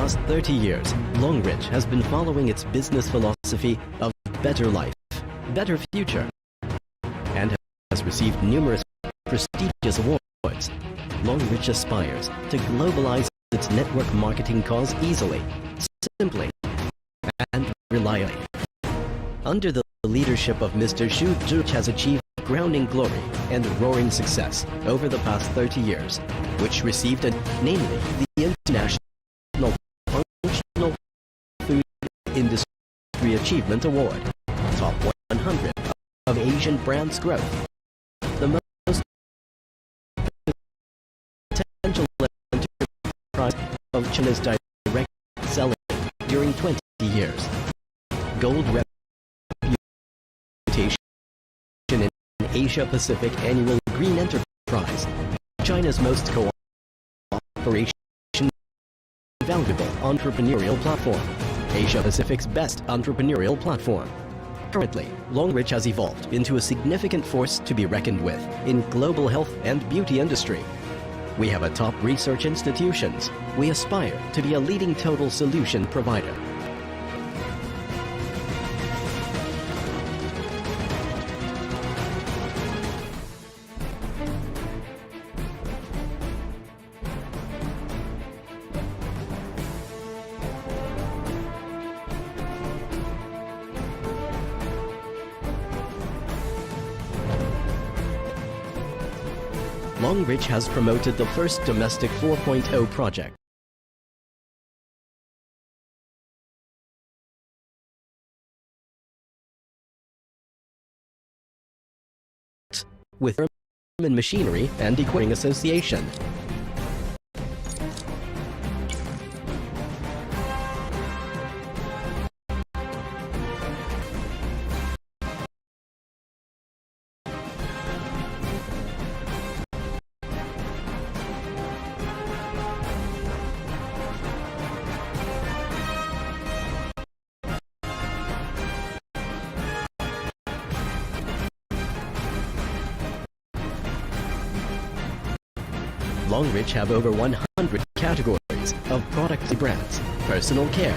past 30 years, Longrich has been following its business philosophy of better life, better future, and has received numerous prestigious awards. Longrich aspires to globalize its network marketing cause easily, simply, and reliably. Under the leadership of Mr. Xu, THROGH has achieved grounding glory and roaring success over the past 30 years, which received namely the International Functional Food Industry Achievement Award, Top 100 of Asian Brands Growth, the most potential enterprise of China's direct selling during 20 years, Gold Reputation in Asia-Pacific Annual Green Enterprise, China's most cooperation valuable entrepreneurial platform, Asia-Pacific's best entrepreneurial platform. Currently, Longrich has evolved into a significant force to be reckoned with in global health and beauty industry. We have a top research institutions. We aspire to be a leading total solution provider. Longrich has promoted the first domestic 4.0 project with German Machinery and Equipment Association. Longrich have over 100 categories of product brands, personal care,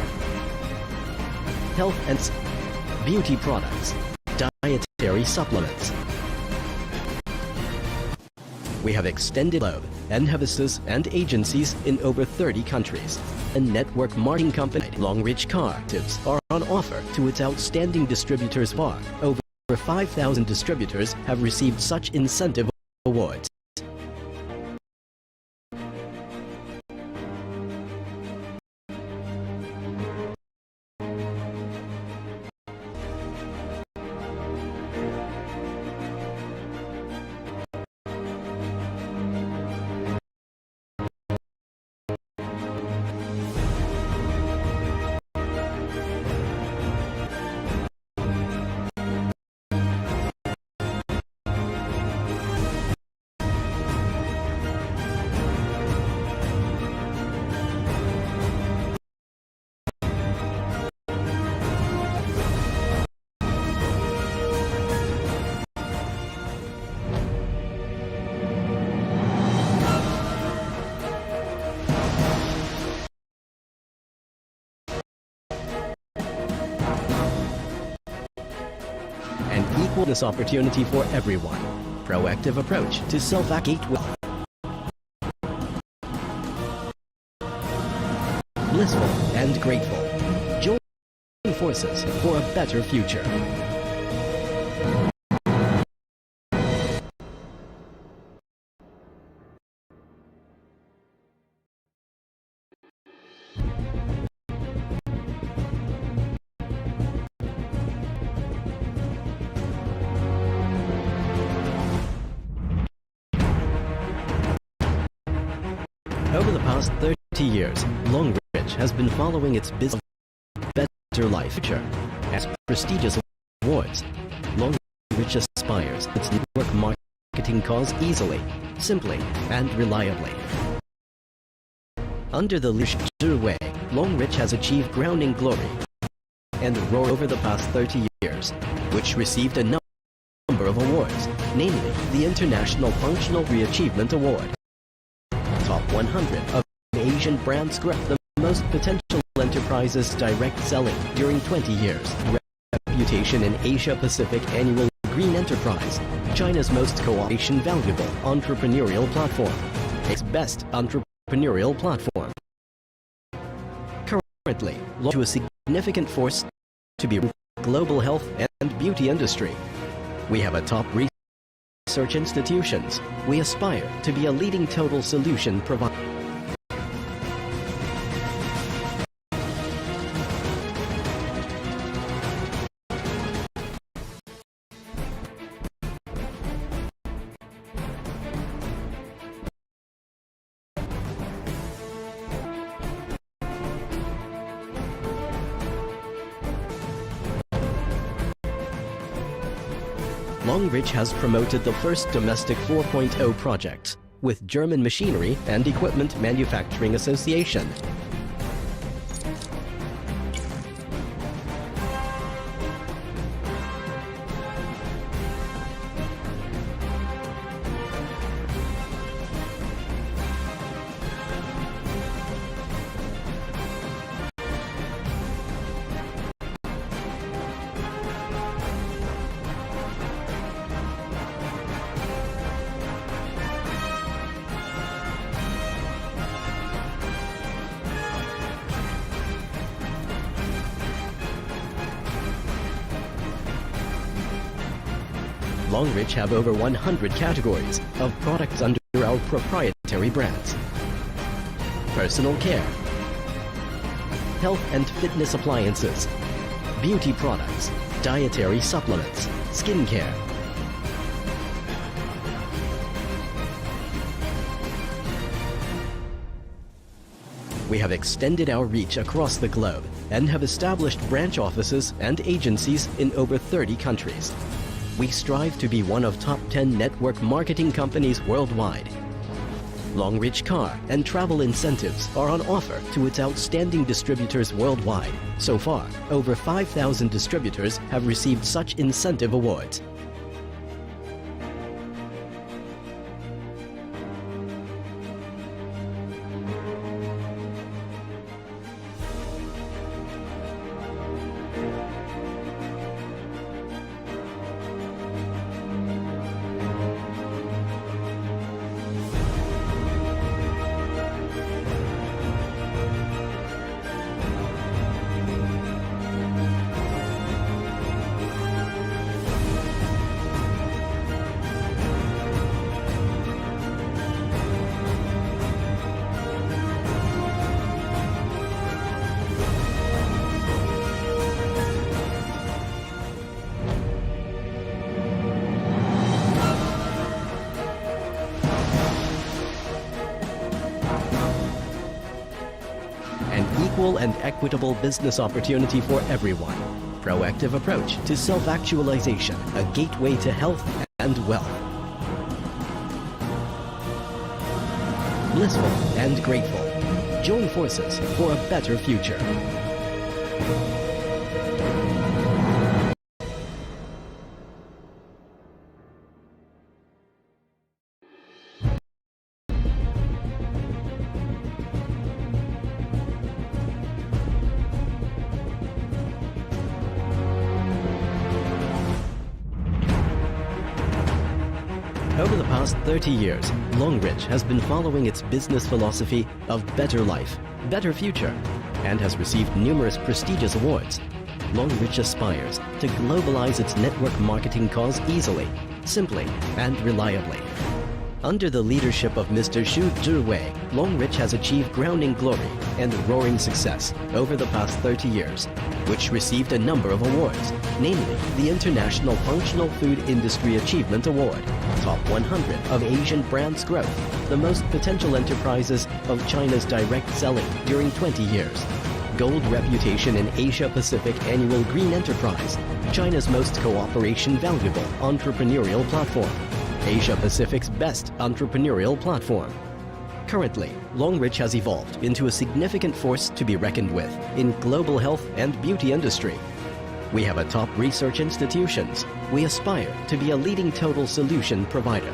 health and beauty products, dietary supplements. We have extended globe and offices and agencies in over 30 countries. A network marketing company, Longrich Car tips are on offer to its outstanding distributors far. Over 5,000 distributors have received such incentive awards. This opportunity for everyone. Proactive approach to self-activate wealth. Blissful and grateful. Join forces for a better future. Over the past 30 years, Longrich has been following its business better life future. As prestigious awards, Longrich aspires its network marketing cause easily, simply, and reliably. Under the leadership of THROGH, Longrich has achieved grounding glory and roar over the past 30 years, which received a number of awards, namely the International Functional Achievement Award, Top 100 of Asian Brands Growth, the most potential enterprises direct selling during 20 years. Reputation in Asia-Pacific Annual Green Enterprise, China's most cooperation valuable entrepreneurial platform, its best entrepreneurial platform. Currently, to a significant force to be global health and beauty industry. We have a top research institutions. We aspire to be a leading total solution provider. Longrich has promoted the first domestic 4.0 projects with German Machinery and Equipment Manufacturing Association. Longrich have over 100 categories of products under our proprietary brands. Personal care, health and fitness appliances, beauty products, dietary supplements, skincare. We have extended our reach across the globe and have established branch offices and agencies in over 30 countries. We strive to be one of top 10 network marketing companies worldwide. Longrich car and travel incentives are on offer to its outstanding distributors worldwide. So far, over 5,000 distributors have received such incentive awards. Equal and equitable business opportunity for everyone. Proactive approach to self-actualization, a gateway to health and wealth. Blissful and grateful. Join forces for a better future. Over the past 30 years, Longrich has been following its business philosophy of better life, better future, and has received numerous prestigious awards. Longrich aspires to globalize its network marketing cause easily, simply, and reliably. Under the leadership of Mr. Xu Zhiwei, Longrich has achieved crowning glory and roaring success over the past 30 years, which received a number of awards, namely the International Functional Food Industry Achievement Award, Top 100 of Asian Brands Growth, the most potential enterprises of China's direct selling during 20 years, Gold reputation in Asia-Pacific Annual Green Enterprise, China's most cooperation valuable entrepreneurial platform, Asia-Pacific's best entrepreneurial platform. Currently, Longrich has evolved into a significant force to be reckoned with in global health and beauty industry. We have a top research institutions. We aspire to be a leading total solution provider.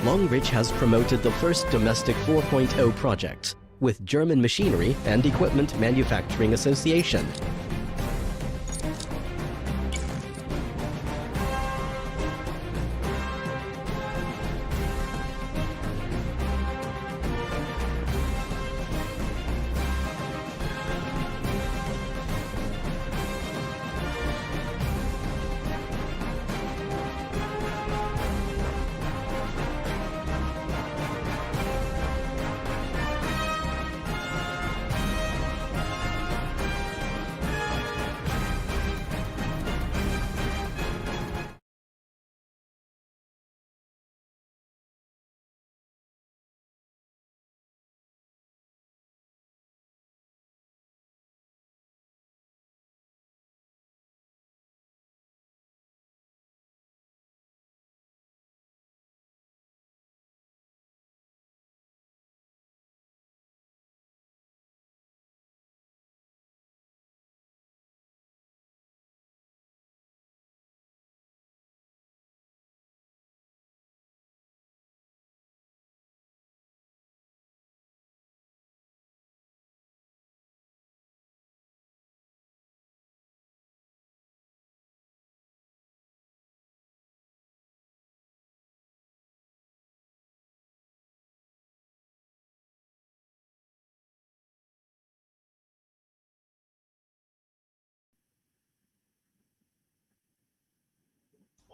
Longrich has promoted the first domestic 4.0 project with German Machinery and Equipment Manufacturing Association.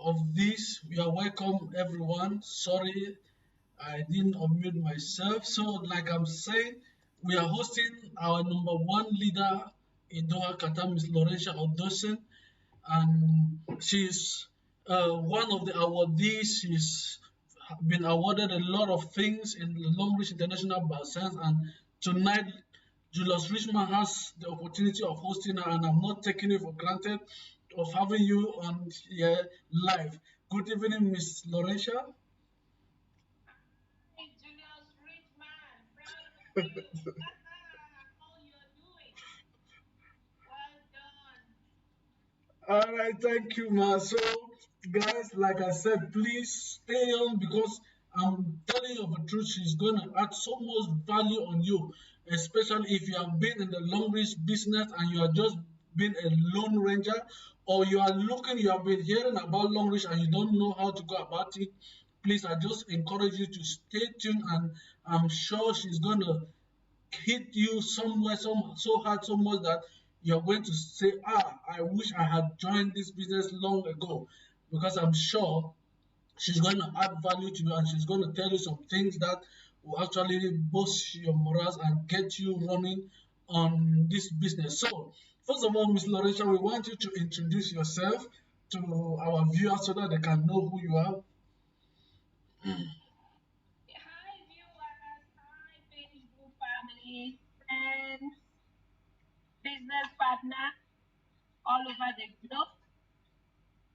Of this. We are welcome, everyone. Sorry, I didn't unmute myself. So, like I'm saying, we are hosting our number one leader in Doha, Qatar, Ms. Laurentia Odosen, and she's one of the awardees. She's been awarded a lot of things in the Longrich International Bazaar, and tonight Julius Richmond has the opportunity of hosting her, and I'm not taking it for granted of having you on here live. Good evening, Miss Laurentia. Hey, Julius Richman, proud of you. All you're doing. Well done. All right, thank you, ma. So, guys, like I said, please stay on because I'm telling you the truth. She's gonna add so much value on you, especially if you have been in the long range business and you are just been a lone ranger, or you are looking, you have been hearing about long range and you don't know how to go about it. Please, I just encourage you to stay tuned, and I'm sure she's gonna hit you somewhere so hard, so much that you're going to say, I wish I had joined this business long ago, because I'm sure she's going to add value to you and she's going to tell you some things that will actually boost your morals and get you running on this business. So, first of all, Miss Lorenza, we want you to introduce yourself to our viewers so that they can know who you are. Hi, viewers. Hi, Facebook family, friends, business partner all over the globe.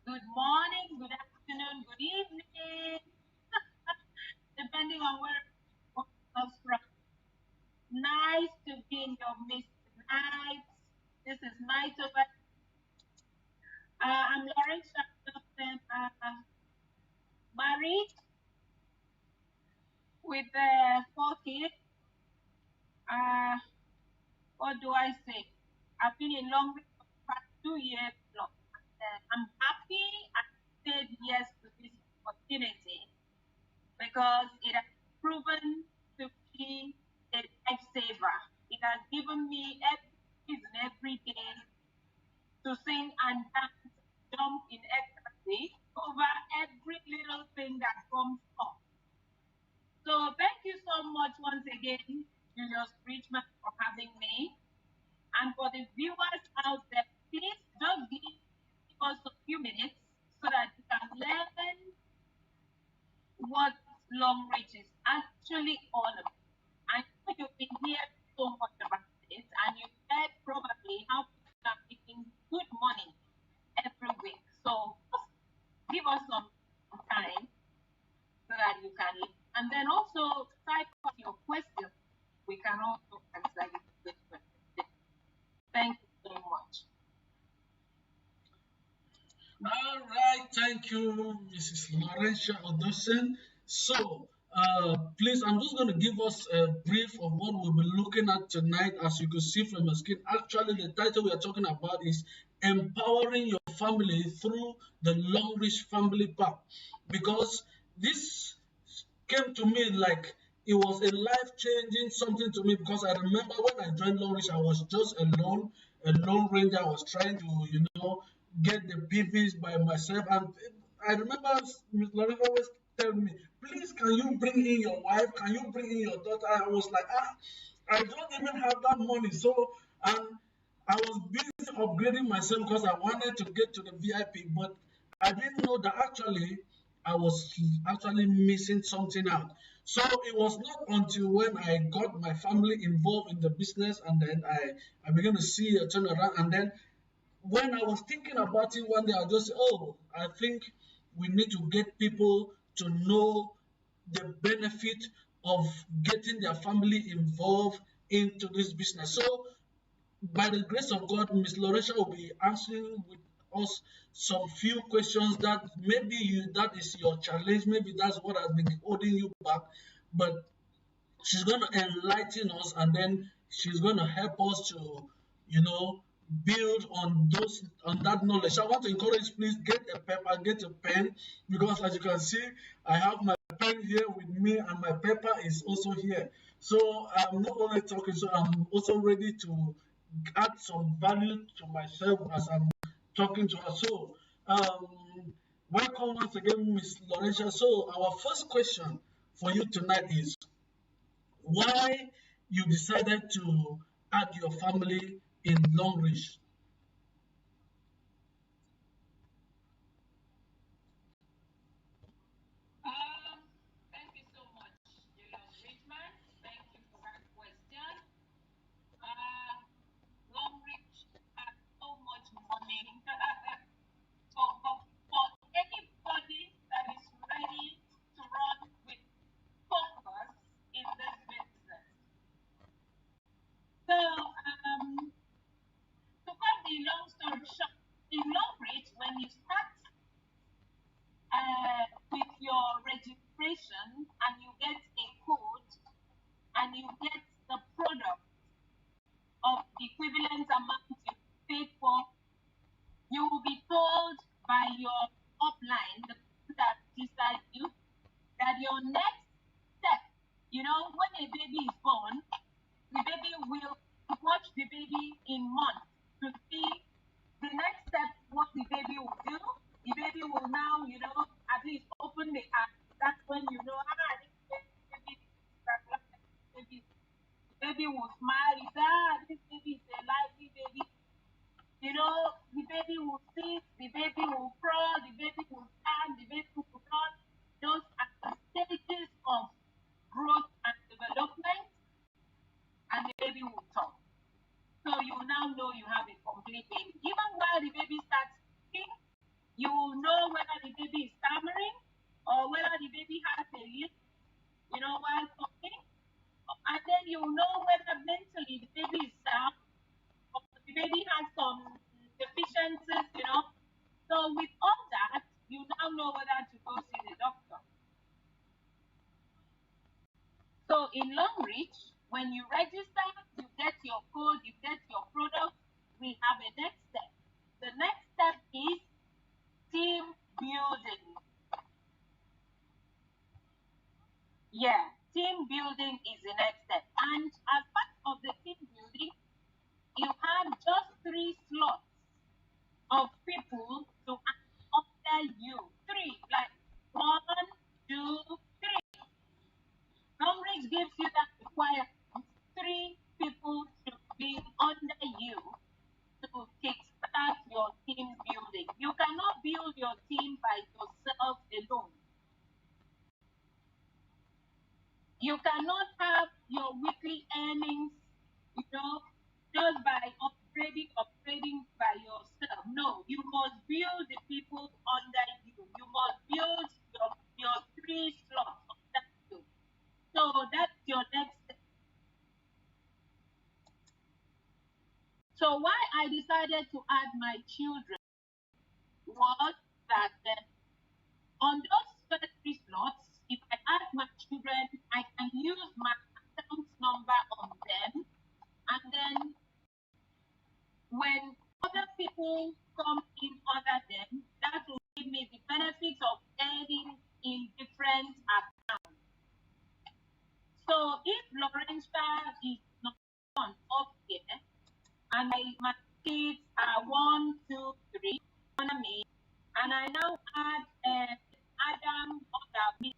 Good morning, good afternoon, good evening, depending on where you're us from. Nice to be in your midst tonight. This is night over. I'm Lauren Johnson, married with 4 kids. Uh, what do I say? I've been in Longrich for the past 2 years plus. I'm happy I said yes to this opportunity because it has proven to be a lifesaver. It has given me every reason every day to sing and dance, jump in ecstasy over every little thing that comes up. So thank you so much once again, Julius Richmond, for having me. And for the viewers out there, please just give us a few minutes so that you can learn what long range is actually all about. I know you've been hearing so much about it, and you've heard probably how people are making good money every week. So just give us some time so that you can, and then also type out your questions. We can also answer your questions. Thank you so much. All right, thank you, Mrs. Laurentia Odosen. So, please, I'm just going to give us a brief of what we'll be looking at tonight. As you can see from the screen, actually, the title we are talking about is Empowering Your Family Through the Longrich Family Pack. Because this came to me like it was a life changing something to me, because I remember when I joined Longrich, I was just alone, a lone ranger. I was trying to, get the PVs by myself. And I remember Miss Loretta always tell me, please, can you bring in your wife? Can you bring in your daughter? I was like, I don't even have that money. So, and I was busy upgrading myself because I wanted to get to the VIP, but I didn't know that actually I was actually missing something out. So it was not until when I got my family involved in the business, and then I began to see a turnaround. And then when I was thinking about it one day, I just, oh, I think we need to get people to know the benefit of getting their family involved into this business. So by the grace of God, Miss Loresha will be answering with us some few questions that maybe that is your challenge, maybe that's what has been holding you back, but she's going to enlighten us, and then she's going to help us to, you know, build on that knowledge. So I want to encourage, please get a paper, get a pen, because as you can see, I have my pen here with me and my paper is also here. So I'm not only talking, so I'm also ready to add some value to myself as I'm talking to her. So welcome once again, Miss Lorenza. So our first question for you tonight is, why you decided to add your family in Longrich? Thank you so much, Richmond. Thank you for that question. Uh, Longrich has so much money. For anybody that is ready to run with focus in this business. So, to cut the long story short, in Longrich, when you start with your registration and you get a code and you get the product of equivalent amount you paid for, you will be told by your upline, the people that registered you, that your next step, when a baby is born, the baby will watch the baby in months to see the next step, what the baby will do. The baby will now, at least open the app. That's when you know, this baby, baby, the baby will smile. This baby is a lively baby. The baby will sit, the baby will crawl, the baby will stand, the baby will run. Those are the stages of growth and development, and the baby will talk. So you now know you have a complete baby. Even while the baby starts speaking, you will know whether the baby is stammering or whether the baby has a lisp, while talking. And then you will know whether mentally the baby is sound or the baby has some deficiencies. So with all that, you now know whether to go see the doctor. So in Longrich, when you register, you get your code, you get your product, we have a next step. The next step is team building. Yeah, team building is the next step. And as part of the team building, you have just 3 slots of people to act under you. 3, like 1, 2, 3. Longrich gives you that requirement. 3 people should be under you to kickstart your team building. You cannot build your team by yourself alone. You cannot have your weekly earnings, just by upgrading by yourself. No, you must build the people under you. You must build your 3 slots under you. So that's your next step. So why I decided to add my children was that on those first 3 slots, if I add my children, I can use my account number on them, and then when other people come in under them, that will give me the benefits of earning in different accounts. So if Lorenza is not up here, and my kids are 1, 2, 3 under me, and I now add Adam under me.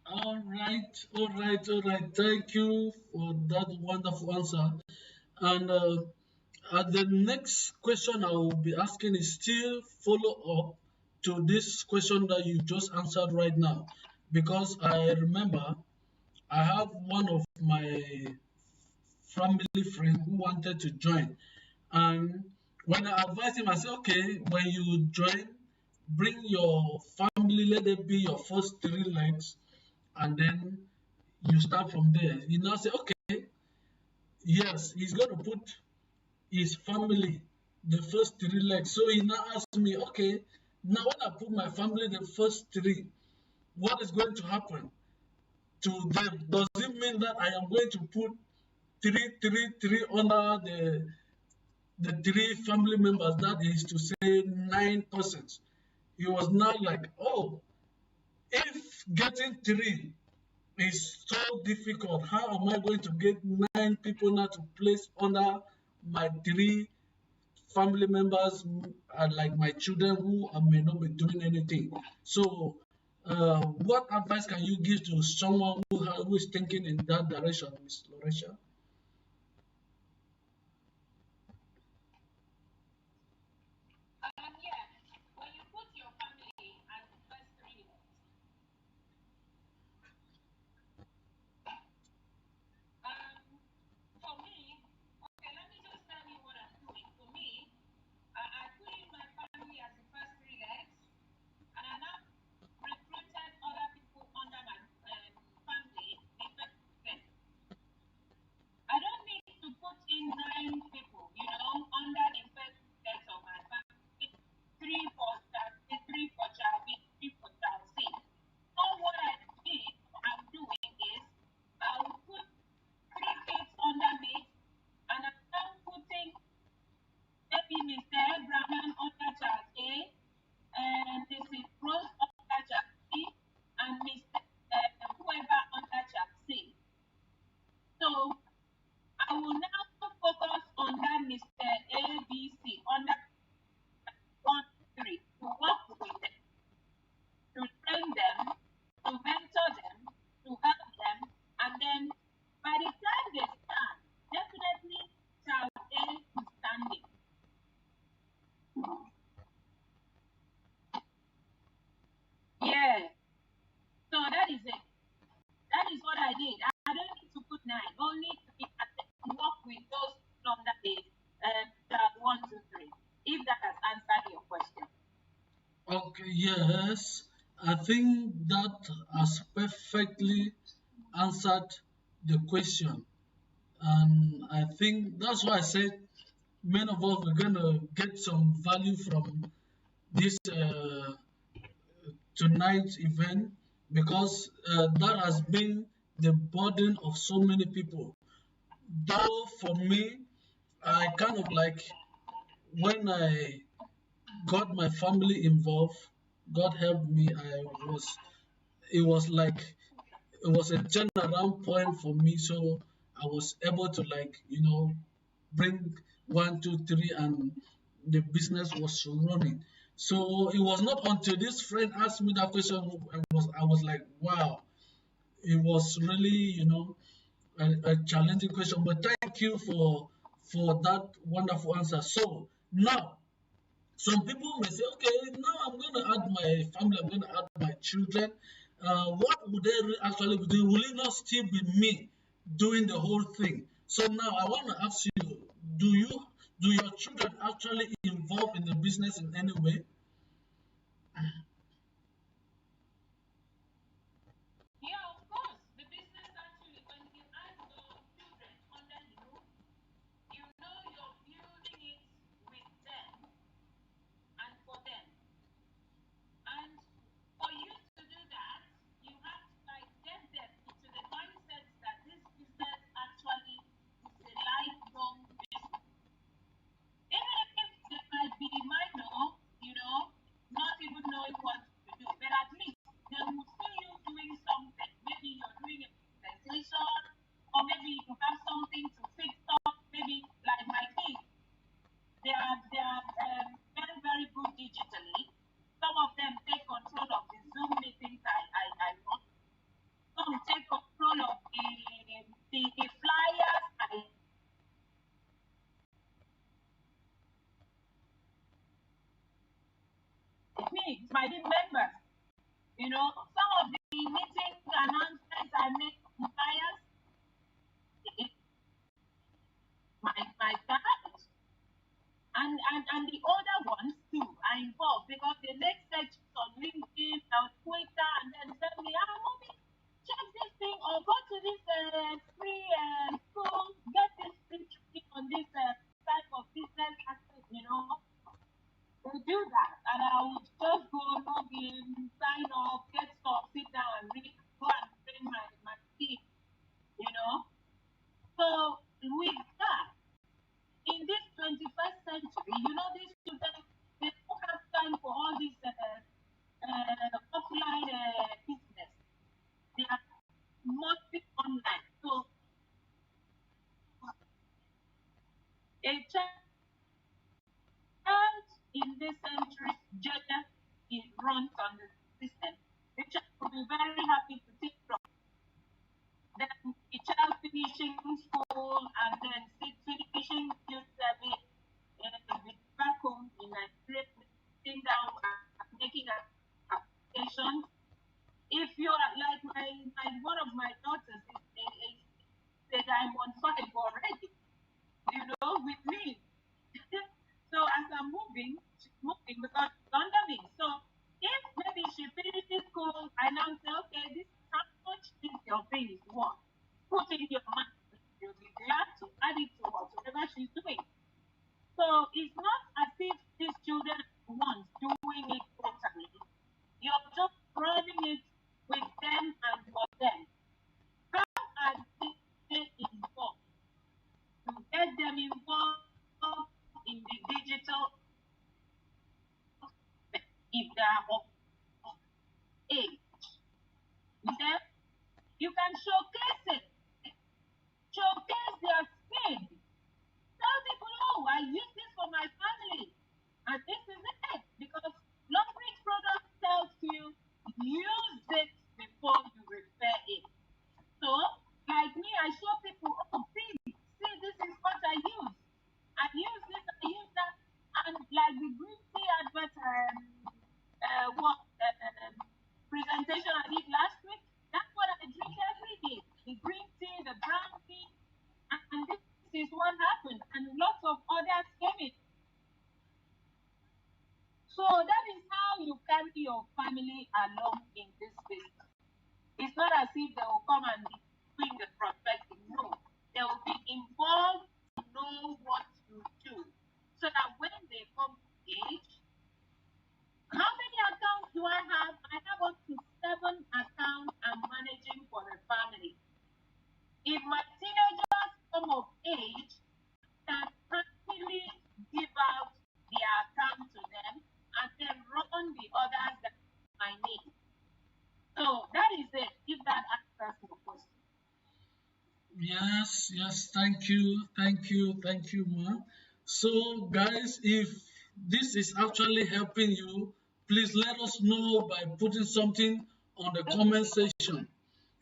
All right, all right, all right. Thank you for that wonderful answer. And the next question I will be asking is still follow up to this question that you just answered right now, because I remember I have one of my family friend who wanted to join, and when I advised him, I said, okay, when you join, bring your family, let it be your first 3 legs, and then you start from there. He now say, okay, yes, he's going to put his family the first 3 legs. So he now asked me, okay, now when I put my family the first three, what is going to happen to them? Does it mean that I am going to put three under the three family members? That is to say 9 persons. He was now like, oh, if getting three is so difficult, how am I going to get 9 people now to place under my three family members and like my children who may not be doing anything. So, what advice can you give to someone who is thinking in that direction, Miss Loresha? Yeah, when you put your family as the first three um, for me, okay, let me just tell you what I'm doing. For me, I put in my family as the first three legs, and I now recruited other people under my family, the first legs. I don't need to put in nine people, under the first legs of my family. Three for three for child B, three for child C. So what I'm doing is I'll put three kids under me, and I'm now putting maybe Mr. Abraham under child A, and Mrs. Rose under child B, and Mr. Whoever under child C. So I will now focus on that Mr. ABC under 1, 3 to work with them, to train them, to mentor them, to help them, and then by the time they stand, definitely child A is standing. Yeah. So that is it. That is what I did. I don't need to put nine, only three, and then work with those under the child 1, 2, 3. If that has answered your question. Okay, yes, I think that has perfectly answered the question. And I think that's why I said many of us are gonna get some value from this tonight's event because that has been the burden of so many people. Though for me, I kind of like when I got my family involved, God helped me. It was like it was a turnaround point for me. So I was able to bring 1, 2, 3, and the business was running. So it was not until this friend asked me that question I was like, wow, it was really a challenging question. But thank you for that wonderful answer. So now some people may say, okay, now I'm going to add my family, I'm going to add my children. What would they actually be doing? Will it not still be me doing the whole thing? So now I want to ask you, do your children actually involved in the business in any way? Yeah, of course. The business actually, when you add your children under you, you're building it with them and for them. And for you to do that, you have to get them into the mindset that this business actually is a lifelong business. Even if they might be minor, not even knowing what to do, but at least they will see you doing something. Maybe you're doing a presentation, or maybe you have something to fix up. Maybe like my kids, they are very very good digitally. Some of them take control of the Zoom meetings I run. Some take control of the flyers I me, my team members. Some of the meeting announcements I make on flyers, my dad and the older ones too are involved because they make sections on LinkedIn, on Twitter, and then tell me, mommy, check this thing or go to this free school, get this free training on this type of business aspect. They do that, and I would just go log in, sign up, get stuff, front on the system, the child will be very happy to take from. Then the child finishing school and then finishing youth service back home in Nigeria, sitting down and making applications. If you are like one of my daughters said I'm on 5 already, with me. So as I'm moving, she's moving because she's under me. So if maybe she finishes school, I now say, okay, this is how much is your thing is worth. Put in your money. You'll be glad to add it to whatever she's doing. So it's not as if these children are the ones doing it totally. You're just running it with them and for them. How are they involved? To get them involved in the digital if they are of age. Then you can showcase it. Showcase their skill. Tell people, oh, I use this for my family. And this is it. Because Longrich product tells you use it before you refer it. So, like me, I show people, oh, see, this is what I use. I use this, I use that. And like the green tea advert, presentation I did last week, that's what I drink every day. The green tea, the brown tea, and this is what happened. And lots of others came in. So that is how you carry your family along in this business. It's not as if they will come and be doing the prospecting. No, they will be involved to know what you do. So that when they come to age, how many accounts do I have? I have up to 7 accounts I'm managing for the family. If my teenagers come of age, I can happily give out the account to them and then run the others that I need. So that is it, if that answers your question. Yes, thank you, ma. So, guys, if this is actually helping you, please let us know by putting something on the comment section.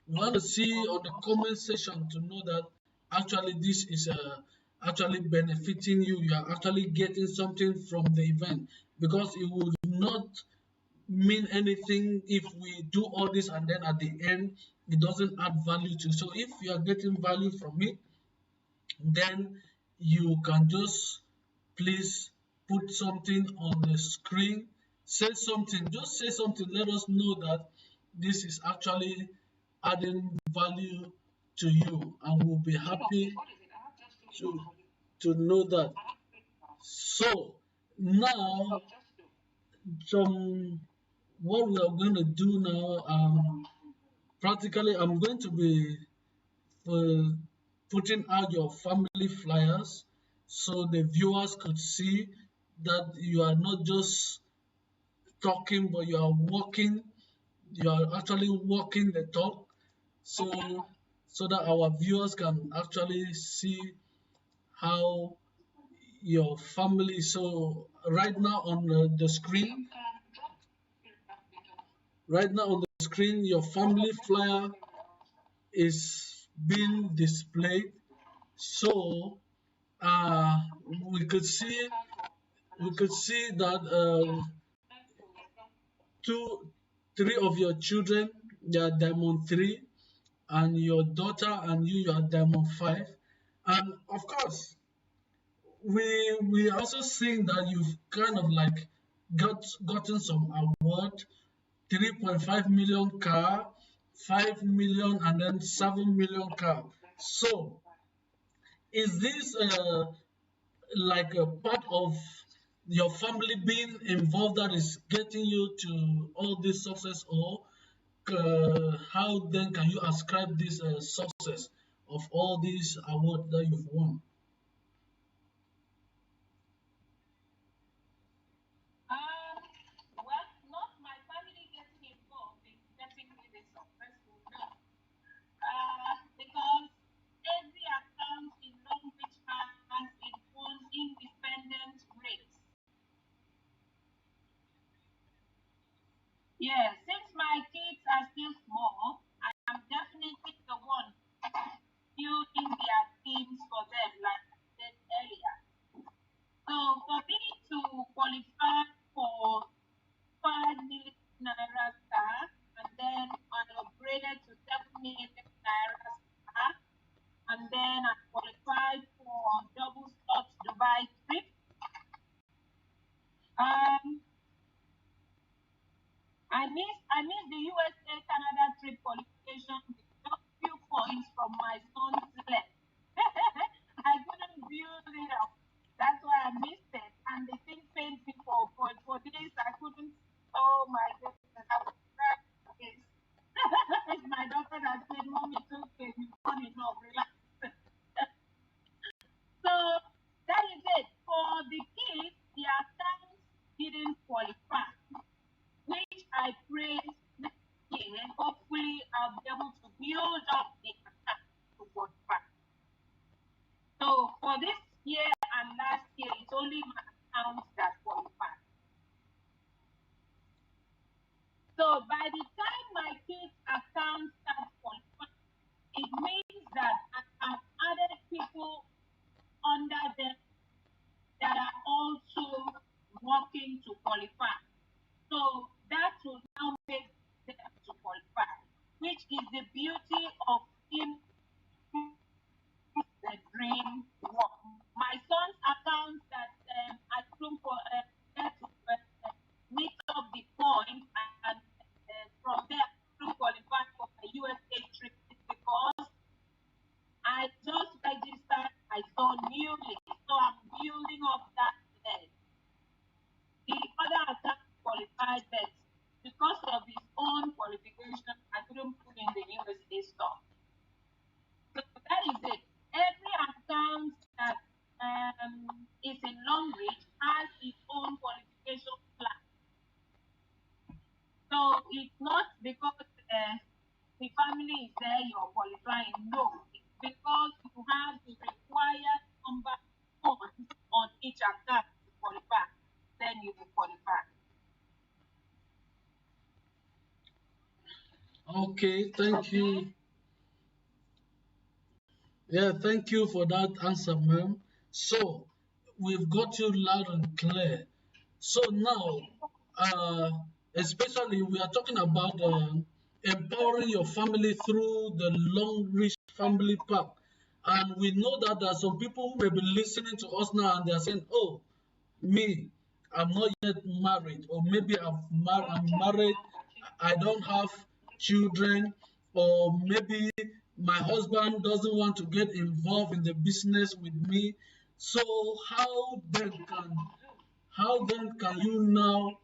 We want to see on the comment section to know that actually this is actually benefiting you. You are actually getting something from the event, because it would not mean anything if we do all this and then at the end it doesn't add value to you. So if you are getting value from it, then you can just please put something on the screen, say something, just say something, let us know that this is actually adding value to you, and we'll be happy to know that. So now, some what we are going to do now, practically I'm going to be uh, putting out your family flyers so the viewers could see that you are not just talking, but you are walking, you are actually walking the talk, so that our viewers can actually see how your family. So right now on the screen, your family flyer is being displayed. So we could see that three of your children, they are diamond 3, and your daughter and you are diamond 5. And of course, we also seeing that you've kind of like gotten some award, 3.5 million car, 5 million, and then 7 million car. So is this like a part of your family being involved that is getting you to all this success, or how then can you ascribe this success of all these awards that you've won? Well, not my family getting involved in getting me this successful, no. Because every account in Longrich has its own independent rates. then I qualified for double slot Dubai trip. I missed the USA Canada trip qualification with just few points from my son's left. I couldn't build it up. That's why I missed it. And the thing pained me for days. I couldn't. Oh my goodness. I was crying for days. It's my daughter that said, Mommy, it's okay. You've done enough. Relax. So that is it. For the kids, the accounts didn't qualify, which I pray next year, hopefully I'll be able to build up the account to qualify. So for this year and last year, it's only my accounts that qualify. So by the time my kids' accounts start qualifying, it means that I have added people under them that are also working to qualify. So that will now make them to qualify, which is the beauty of in the dream work. My son's account that I couldn't get to meet up the point, and from there I couldn't qualify for the USA trip because I just registered my son newly, so I'm building up that leg. The other account qualified, but because of his own qualification, I couldn't put in the USA stuff. So that is it. Every account that is in Longrich has its own qualification plan. So it's not because the family is there you're qualifying. No, it's because you have the required number of points on each account to qualify. Then you will qualify. Okay, thank you. Yeah, thank you for that answer, ma'am. So we've got you loud and clear. So now, uh, especially we are talking about empowering your family through the Longrich Family Pack, and we know that there are some people who may be listening to us now and they are saying, "Oh, me, I'm not yet married, or maybe I'm married, I don't have children, or maybe my husband doesn't want to get involved in the business with me. So how then can you now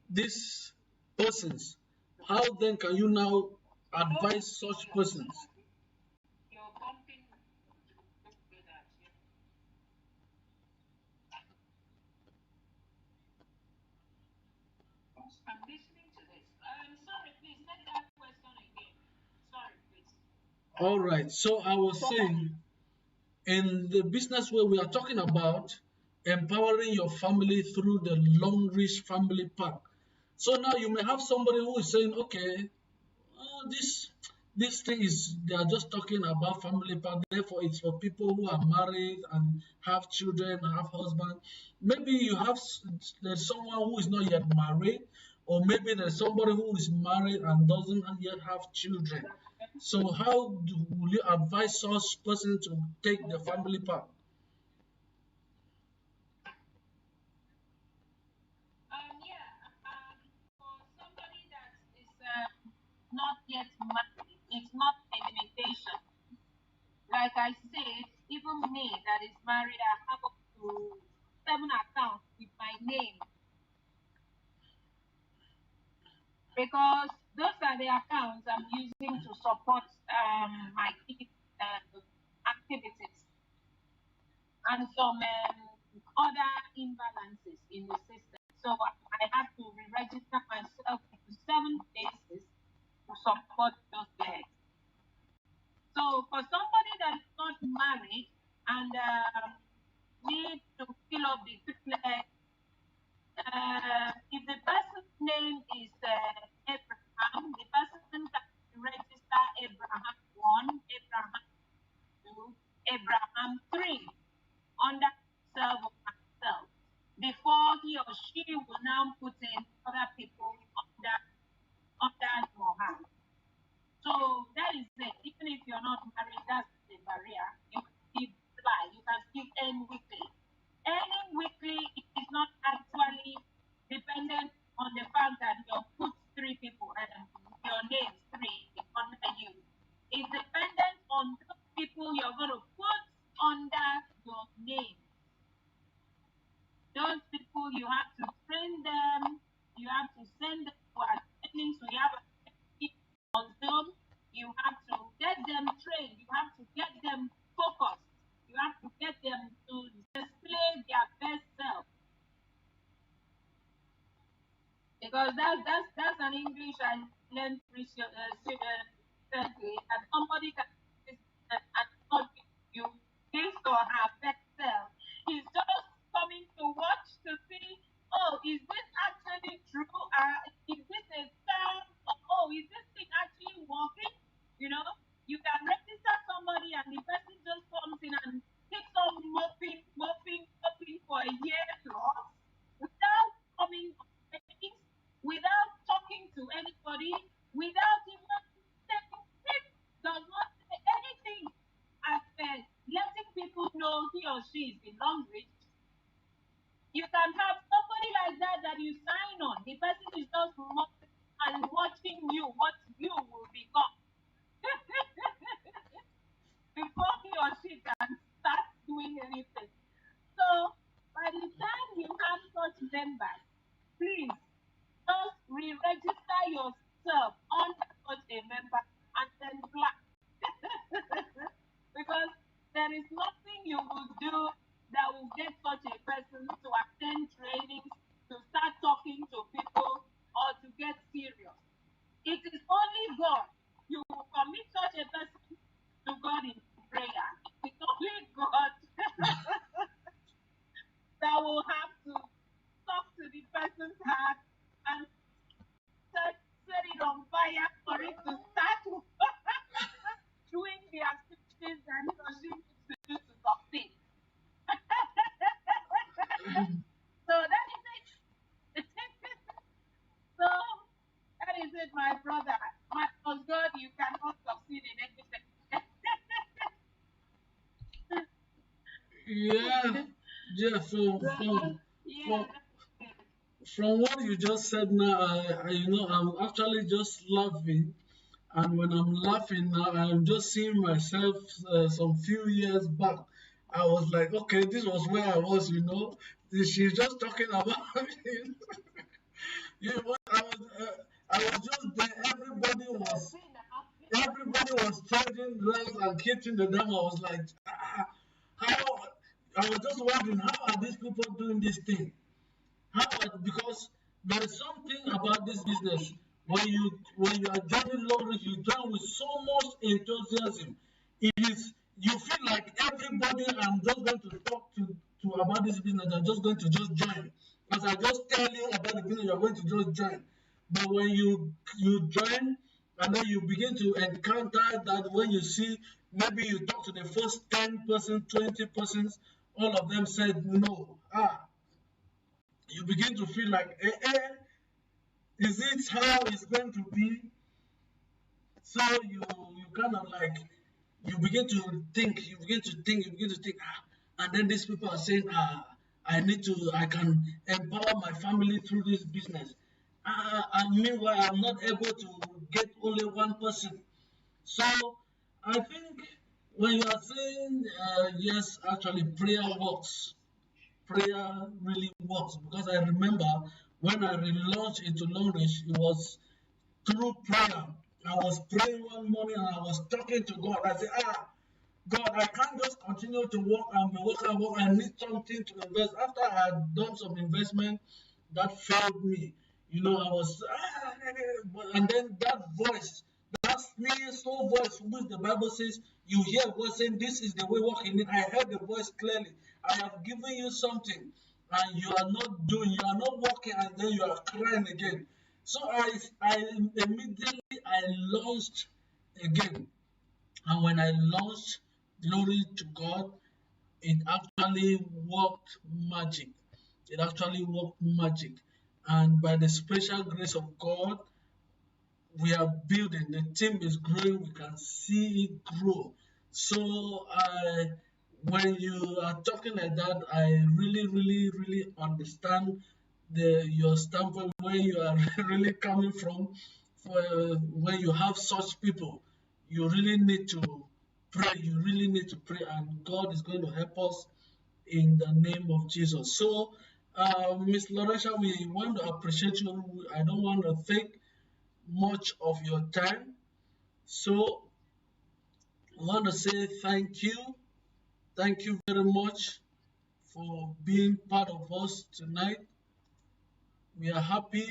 these persons? How then can you now advise such persons? You're bumping. I'm listening to this. Sorry, please, make that question again. Sorry, please. All right. So I was saying, in the business where we are talking about empowering your family through the Longrich Family Pack. So now you may have somebody who is saying, okay, this thing is they are just talking about family pack, therefore it's for people who are married and have children, have husband. Maybe there's someone who is not yet married, or maybe there's somebody who is married and doesn't yet have children. So will you advise such person to take the family pack? Yeah. For somebody that is not yet married, it's not a limitation. Like I said, even me that is married, I have up to 7 accounts with my name because those are the accounts I'm using to support my kids' activities and some other imbalances in the system. So I have to re-register myself into 7 places to support those legs. So for somebody that is not married and need to fill up the 3 legs, if the person's name is Abraham, the person can register Abraham 1, Abraham 2, Abraham 3 under himself or herself before he or she will now put in other people under him or her. So that is it. Even if you're not married, that's the barrier. English I learned recently, that somebody can do this and not give you his or her best self. He's just coming to watch to see, oh, is this actually true? Is this a scam? Or, oh, is this thing actually working? You know, you can register somebody and the person just comes in and keeps on mopping for a year plus without coming on meetings, without talking to anybody, without even saying it, does not say anything as letting people know he or she is in Longrich. You can have somebody like that you sign on. The person is just mopping and watching you, what you will become. Before he or she can start doing anything. So by the time you have such members, please just re-register yourself under such a member and then black. Because there is nothing you will do that will get such a person to attend trainings, to start talking to people, or to get serious. It is only God. You will commit such a person to God in prayer. It's only God that will have to talk to the person's heart and set it on fire for it to start doing the activities that he or she needs to do to succeed. So that is it. So that is it, my brother. Minus God, you cannot succeed in anything. Yeah, yeah. Yeah, From what you just said now, I'm actually just laughing. And when I'm laughing now, I'm just seeing myself some few years back. I was like, okay, this was where I was, you know. She's just talking about you know, I was just there. Everybody was charging drugs and hitting the drum. I was like, how? I was just wondering, how are these people doing this thing? How? Because there is something about this business. When you are joining Longrich, you join with so much enthusiasm. It is you feel like everybody I'm just going to talk to about this business. I'm just going to just join. As I just tell you about the business, you're going to just join. But when you join and then you begin to encounter that when you see maybe you talk to the first 10 persons, 20 persons, all of them said no. You begin to feel like, is it how it's going to be? So you kind of like you begin to think, you begin to think, and then these people are saying, I can empower my family through this business. And meanwhile, I'm not able to get only one person. So I think when you are saying yes, actually prayer works. Prayer really works because I remember when I relaunched into Longrich, it was through prayer. I was praying one morning and I was talking to God. I said, God, I can't just continue to work and work and work. I need something to invest. After I had done some investment, that failed me. You know, I was, and then that voice, that still voice, which the Bible says, you hear a voice saying, this is the way walking it. I heard the voice clearly. I have given you something, and you are not doing, you are not walking, and then you are crying again. So I immediately I launched again. And when I launched, glory to God, it actually worked magic. It actually worked magic. And by the special grace of God, we are building. The team is growing. We can see it grow. So when you are talking like that, I really, really, really understand your standpoint where you are really coming from. For when you have such people, you really need to pray. You really need to pray, and God is going to help us in the name of Jesus. So, Miss Loresha, we want to appreciate you. I don't want to take much of your time. So I want to say thank you. Thank you very much for being part of us tonight. We are happy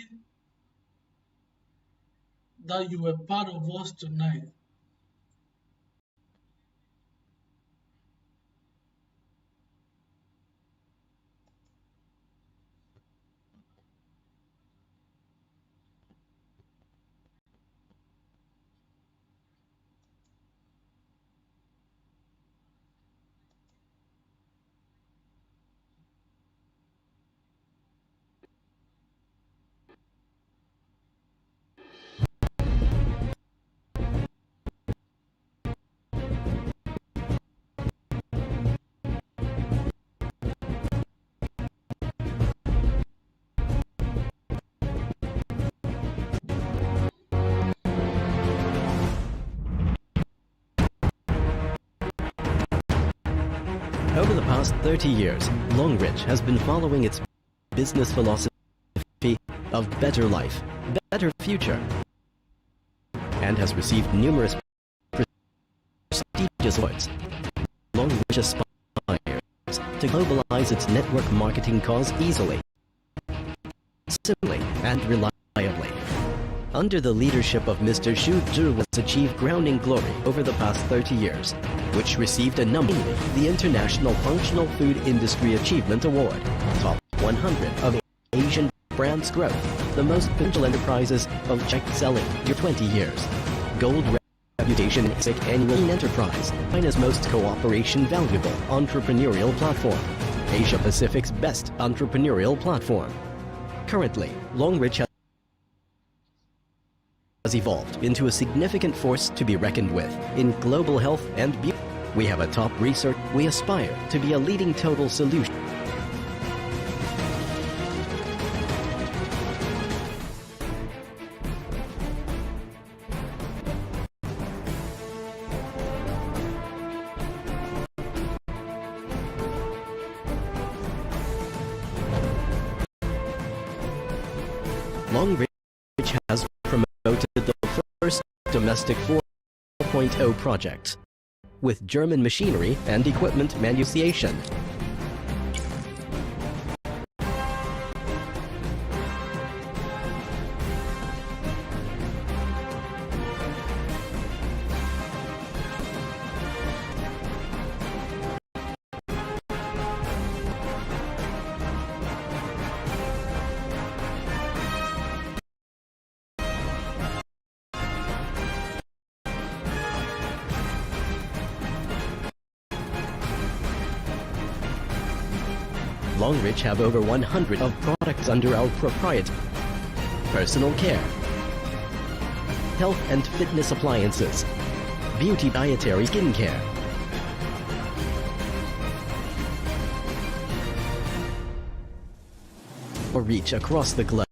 that you were part of us tonight. Over the past 30 years, Longrich has been following its business philosophy of better life, better future, and has received numerous prestigious awards. Longrich aspires to globalize its network marketing cause easily, simply, and reliably. Under the leadership of Mr. Xu Zhu has achieved crowning glory over the past 30 years, which received a number the International Functional Food Industry Achievement Award, Top 100 of Asian Brands Growth, the most potential enterprises of check selling for 20 years, Gold Reputation Annual Enterprise, China's most cooperation valuable entrepreneurial platform, Asia Pacific's best entrepreneurial platform. Currently, Longrich has evolved into a significant force to be reckoned with in global health and beauty. We have a top research. We aspire to be a leading total solution. Longrich has promoted the first domestic 4.0 project with German machinery and equipment manufacturing. Longrich have over 100 of products under our proprietary personal care, health and fitness appliances, beauty dietary skincare, or reach across the globe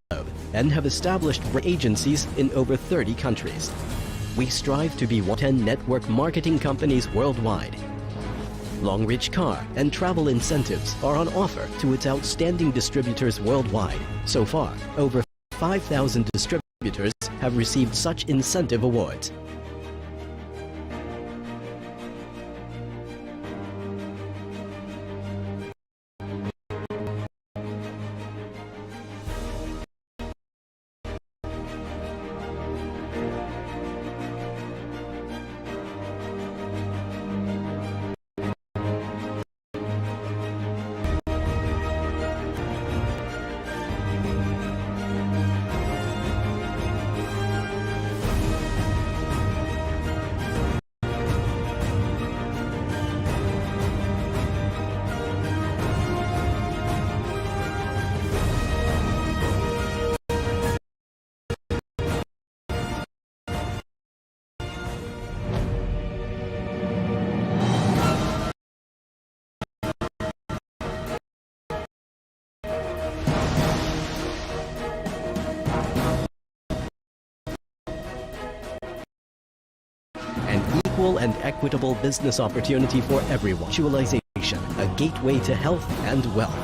and have established agencies in over 30 countries. We strive to be 10 network marketing companies worldwide. Longrich car and travel incentives are on offer to its outstanding distributors worldwide. So far, over 5,000 distributors have received such incentive awards. And equitable business opportunity for everyone. Actualization, a gateway to health and wealth.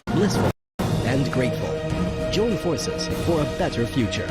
Blissful and grateful. Join forces for a better future.